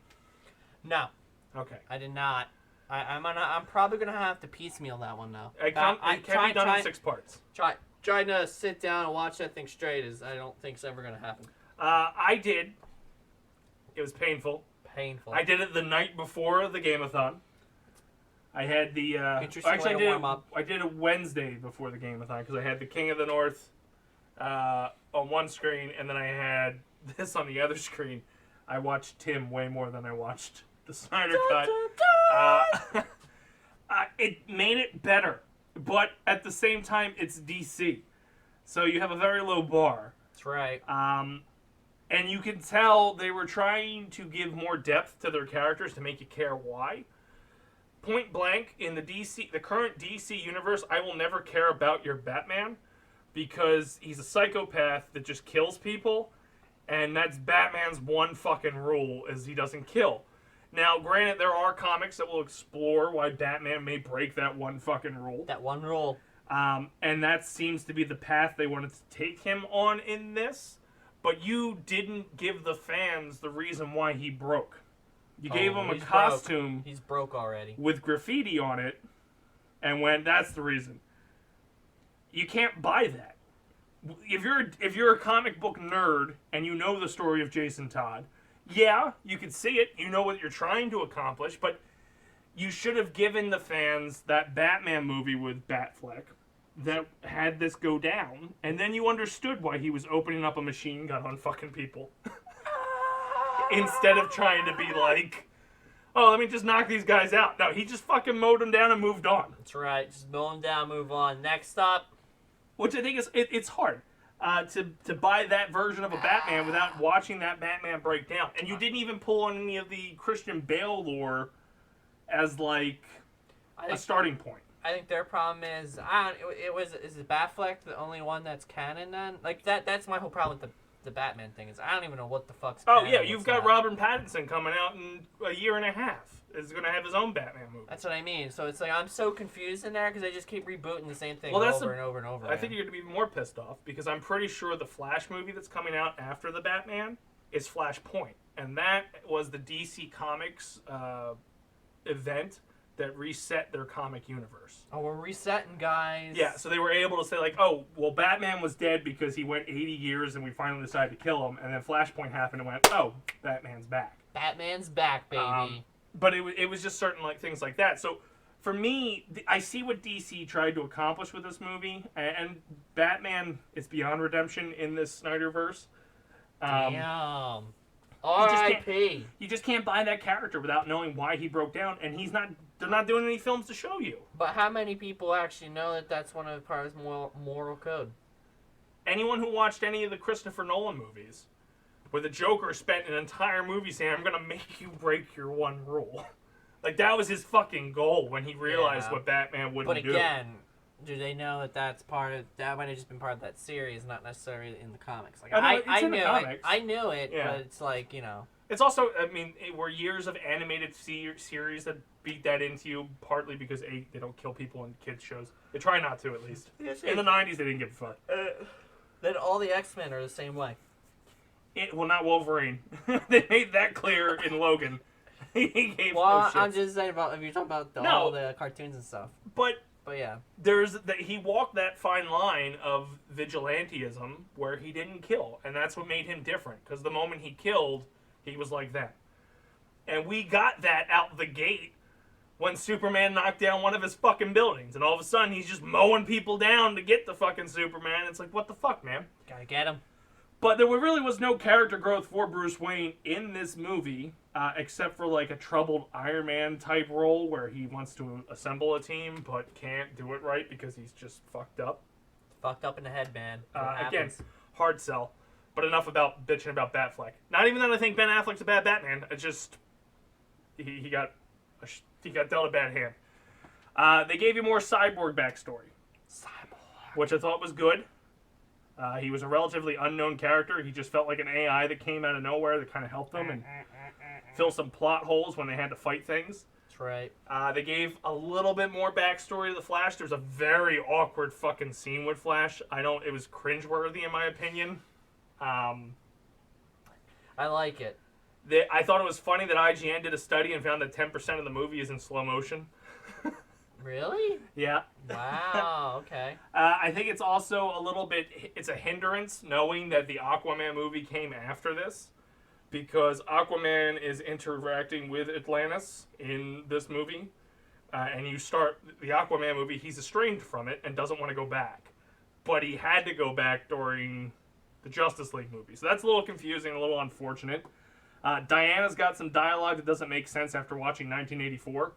No, Okay. I did not. I'm probably gonna have to piecemeal that one now. It can be done in 6 parts. Trying to sit down and watch that thing straight I don't think it's ever gonna happen. I did. It was painful. Painful. I did it the night before the Game-a-thon. I had the... Interesting way to warm up. I did it Wednesday before the Game-a-thon because I had the King of the North on one screen, and then I had this on the other screen. I watched Tim way more than I watched the Snyder Cut. It made it better, but at the same time, it's DC. So you have a very low bar. That's right. And you can tell they were trying to give more depth to their characters to make you care why. Point blank, in the current DC universe, I will never care about your Batman because he's a psychopath that just kills people, and that's Batman's one fucking rule is he doesn't kill. Now, granted, there are comics that will explore why Batman may break that one fucking rule. That one rule. And that seems to be the path they wanted to take him on in this. But you didn't give the fans the reason why he broke. You gave him a costume. He's broke already. With graffiti on it, and that's the reason. You can't buy that. If you're a comic book nerd and you know the story of Jason Todd, yeah, you can see it. You know what you're trying to accomplish, but you should have given the fans that Batman movie with Batfleck that had this go down, and then you understood why he was opening up a machine gun on fucking people. Instead of trying to be like, oh, let me just knock these guys out. No, he just fucking mowed them down and moved on. That's right. Just mow them down, move on. Next up. Which I think it's hard to buy that version of a Batman without watching that Batman break down. And you didn't even pull on any of the Christian Bale lore as like a starting point. I think their problem is is Batfleck the only one that's canon then? Like that's my whole problem with the Batman thing is I don't even know what the fuck's canon. Oh yeah, you've got Robert Pattinson coming out in a year and a half. Is going to have his own Batman movie. That's what I mean. So it's like I'm so confused in there because they just keep rebooting the same thing and over and over. I think you're going to be more pissed off because I'm pretty sure the Flash movie that's coming out after the Batman is Flashpoint, and that was the DC Comics event that reset their comic universe. Oh, we're resetting, guys. Yeah, so they were able to say, like, oh, well, Batman was dead because he went 80 years and we finally decided to kill him, and then Flashpoint happened and went, oh, Batman's back. Batman's back, baby. But it was just certain like things like that. So for me, I see what DC tried to accomplish with this movie, and Batman is beyond redemption in this Snyderverse. Damn. R.I.P. You just can't buy that character without knowing why he broke down, and they're not doing any films to show you. But how many people actually know that that's one of part of his moral code? Anyone who watched any of the Christopher Nolan movies, where the Joker spent an entire movie saying, I'm going to make you break your one rule. Like, that was his fucking goal when he realized what Batman wouldn't do. But again, do they know that that might have just been part of that series, not necessarily in the comics? Like, I knew it, but it's like, It's also, I mean, it were years of animated series that beat that into you, partly because, A, they don't kill people in kids' shows. They try not to, at least. In the 90s, they didn't give a fuck. Then all the X-Men are the same way. Well, not Wolverine. They made that clear in Logan. He gave no shits. I'm just saying about, if you're talking about all the cartoons and stuff. But yeah. He walked that fine line of vigilantism where he didn't kill. And that's what made him different. Because the moment he killed, he was like that. And we got that out the gate when Superman knocked down one of his fucking buildings. And all of a sudden, he's just mowing people down to get the fucking Superman. It's like, what the fuck, man? Gotta get him. But there really was no character growth for Bruce Wayne in this movie, except for like a troubled Iron Man type role where he wants to assemble a team but can't do it right because he's just fucked up. Fucked up in the head, man. Again, hard sell. But enough about bitching about Batfleck. Not even that I think Ben Affleck's a bad Batman. It's just he got dealt a bad hand. They gave you more Cyborg backstory, which I thought was good. He was a relatively unknown character. He just felt like an AI that came out of nowhere that kind of helped them and fill some plot holes when they had to fight things. That's right. They gave a little bit more backstory to the Flash. There's a very awkward fucking scene with Flash. It was cringeworthy in my opinion. I like it. I thought it was funny that IGN did a study and found that 10% of the movie is in slow motion. Really? Yeah. Wow, okay. I think it's also a little bit, it's a hindrance knowing that the Aquaman movie came after this, because Aquaman is interacting with Atlantis in this movie, and you start the Aquaman movie, he's estranged from it and doesn't want to go back. But he had to go back during the Justice League movie. So that's a little confusing, a little unfortunate. Diana's got some dialogue that doesn't make sense after watching 1984.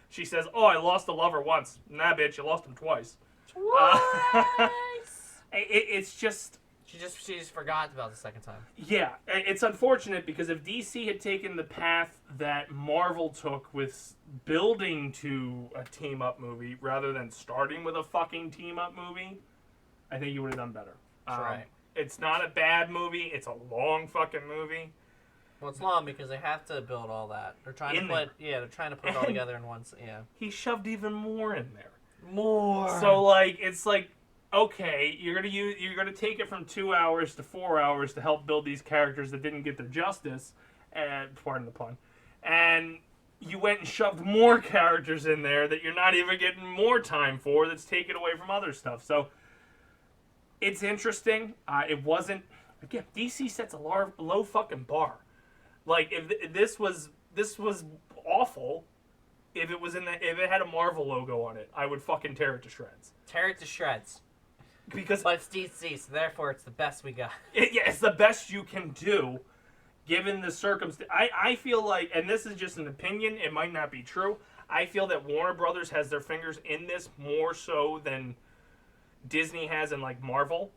She says, "Oh, I lost a lover once." Nah, bitch, you lost him twice. Twice. It's just She just forgot about the second time. Yeah, it's unfortunate because if DC had taken the path that Marvel took with building to a team-up movie rather than starting with a fucking team-up movie, I think you would have done better. That's right. It's not a bad movie. It's a long fucking movie. Well, it's long because they have to build all that. They're trying to put it all together in one. Yeah. He shoved even more in there. More. So it's like, okay, you're gonna take it from 2 hours to 4 hours to help build these characters that didn't get their justice, and pardon the pun, and you went and shoved more characters in there that you're not even getting more time for. That's taken away from other stuff. So it's interesting. It wasn't. Again, DC sets a low fucking bar. Like if this was awful. If it had a Marvel logo on it, I would fucking tear it to shreds. Tear it to shreds. But it's DC, so therefore it's the best we got. It's the best you can do, given the circumstance. I feel like, and this is just an opinion, it might not be true, I feel that Warner Brothers has their fingers in this more so than Disney has in, Marvel.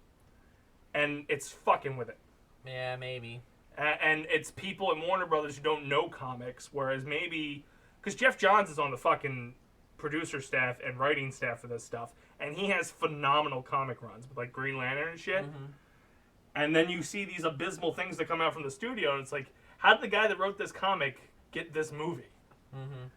And it's fucking with it. Yeah, maybe. And it's people in Warner Brothers who don't know comics, whereas maybe... Because Jeff Johns is on the fucking producer staff and writing staff for this stuff, and he has phenomenal comic runs with Green Lantern and shit. Mm-hmm. And then you see these abysmal things that come out from the studio, and it's like, how did the guy that wrote this comic get this movie? Mm-hmm.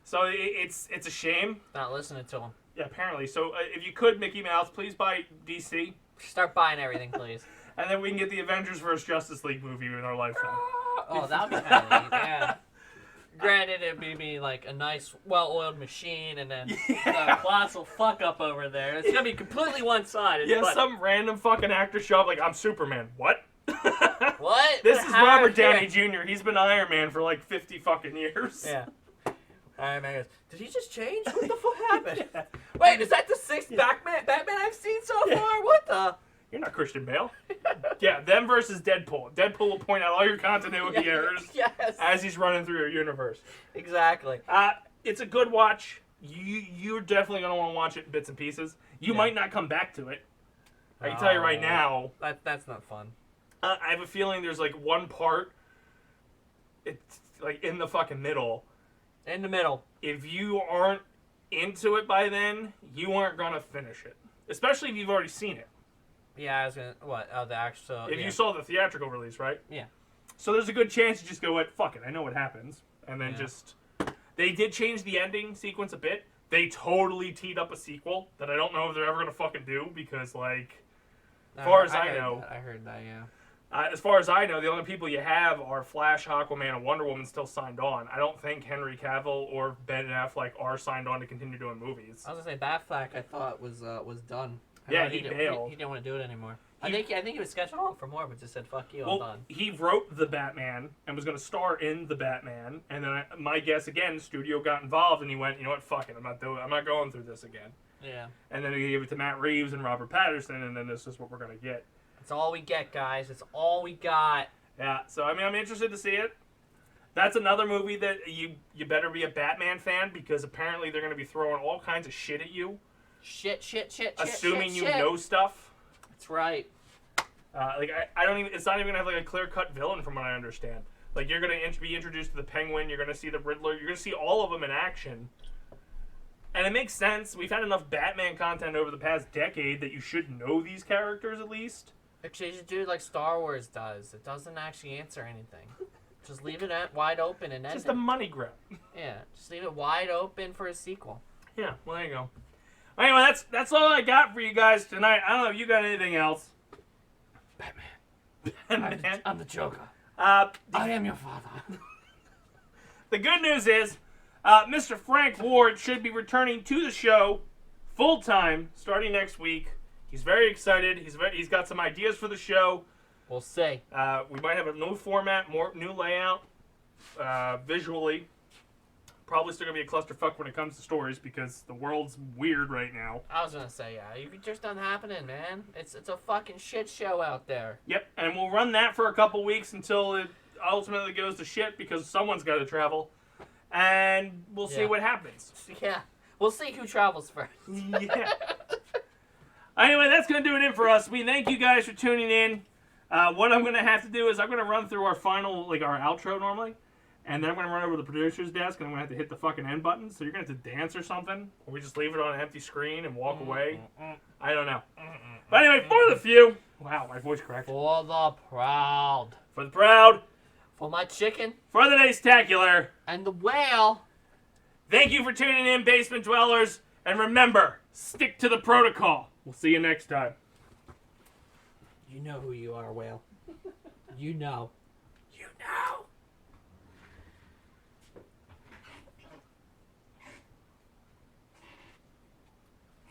So it's a shame. Not listening to him. Yeah, apparently. So if you could, Mickey Mouse, please buy DC. Start buying everything, please. And then we can get the Avengers vs. Justice League movie in our lifetime. Oh, that would be kind of neat, yeah. Granted, it'd be a nice, well-oiled machine, and then a colossal fuck-up over there. It's going to be completely one-sided. Yeah, some random fucking actor show up I'm Superman. What? What? This is Robert Downey Jr. He's been Iron Man for 50 fucking years. Yeah. Iron Man goes, did he just change? What the fuck happened? Wait, is that the sixth Batman I've seen so far? What the? You're not Christian Bale. Yeah, them versus Deadpool. Deadpool will point out all your continuity errors as he's running through your universe. Exactly. It's a good watch. You're definitely going to want to watch it in bits and pieces. You might not come back to it. I can tell you right now. That's not fun. I have a feeling there's like one part, it's like in the fucking middle. In the middle. If you aren't into it by then, you aren't going to finish it. Especially if you've already seen it. Yeah, I was going to... What? Oh, the actual... If you saw the theatrical release, right? Yeah. So there's a good chance you just go, fuck it, I know what happens. And then just... They did change the ending sequence a bit. They totally teed up a sequel that I don't know if they're ever going to fucking do because, like... As far as I know... I heard that, yeah. As far as I know, the only people you have are Flash, Aquaman, and Wonder Woman still signed on. I don't think Henry Cavill or Ben Affleck are signed on to continue doing movies. I was going to say, Batfleck, I thought was done. Yeah, he bailed. He didn't want to do it anymore. I think he was scheduled on for more, but just said, fuck you, I'm done. He wrote The Batman and was going to star in The Batman. And then my guess, again, studio got involved and he went, you know what, fuck it, I'm not going through this again. Yeah. And then he gave it to Matt Reeves and Robert Pattinson, and then this is what we're going to get. That's all we get, guys. That's all we got. Yeah, so I mean, I'm interested to see it. That's another movie that you better be a Batman fan because apparently they're going to be throwing all kinds of shit at you. Assuming you know stuff. That's right. I don't even. It's not even gonna have like a clear-cut villain, from what I understand. Like you're gonna be introduced to the Penguin. You're gonna see the Riddler. You're gonna see all of them in action. And it makes sense. We've had enough Batman content over the past decade that you should know these characters at least. Actually, you should do it like Star Wars does. It doesn't actually answer anything. Just leave it wide open and end Just a money grab. Yeah, just leave it wide open for a sequel. Yeah, well, there you go. Anyway, that's all I got for you guys tonight. I don't know if you got anything else. Batman. I'm the Joker. I am your father. The good news is, Mr. Frank Ward should be returning to the show full-time starting next week. He's very excited. He's got some ideas for the show. We'll see. We might have a new format, new layout, visually. Probably still going to be a clusterfuck when it comes to stories because the world's weird right now. I was going to say, yeah. It's just not happening, man. It's a fucking shit show out there. Yep, and we'll run that for a couple weeks until it ultimately goes to shit because someone's got to travel. And we'll see what happens. Yeah. We'll see who travels first. Yeah. Anyway, that's going to do it in for us. We thank you guys for tuning in. What I'm going to have to do is I'm going to run through our final, our outro normally. And then I'm going to run over to the producer's desk and I'm going to have to hit the fucking end button. So you're going to have to dance or something. Or we just leave it on an empty screen and walk away. I don't know. But anyway, for the few. Wow, my voice cracked. For the proud. For the proud. For my chicken. For the Dace-tacular. And the whale. Thank you for tuning in, Basement Dwellers. And remember, stick to the protocol. We'll see you next time. You know who you are, whale. You know. You know.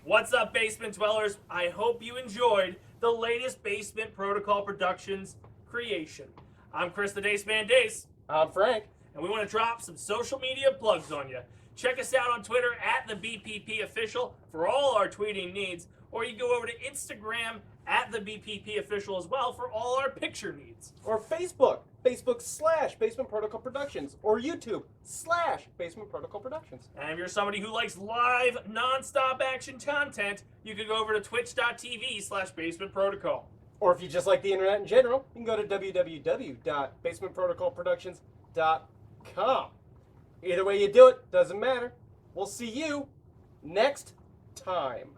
What's up, Basement Dwellers? I hope you enjoyed the latest Basement Protocol Productions creation. I'm Chris the Dace Man Dace. I'm Frank. And we want to drop some social media plugs on you. Check us out on Twitter at the BPP Official for all our tweeting needs. Or you go over to Instagram at the BPP Official as well for all our picture needs. Or Facebook/Basement Protocol Productions. Or YouTube/Basement Protocol Productions. And if you're somebody who likes live, non-stop action content, you can go over to twitch.tv/Basement Protocol. Or if you just like the internet in general, you can go to www.basementprotocolproductions.com. Either way you do it, doesn't matter. We'll see you next time.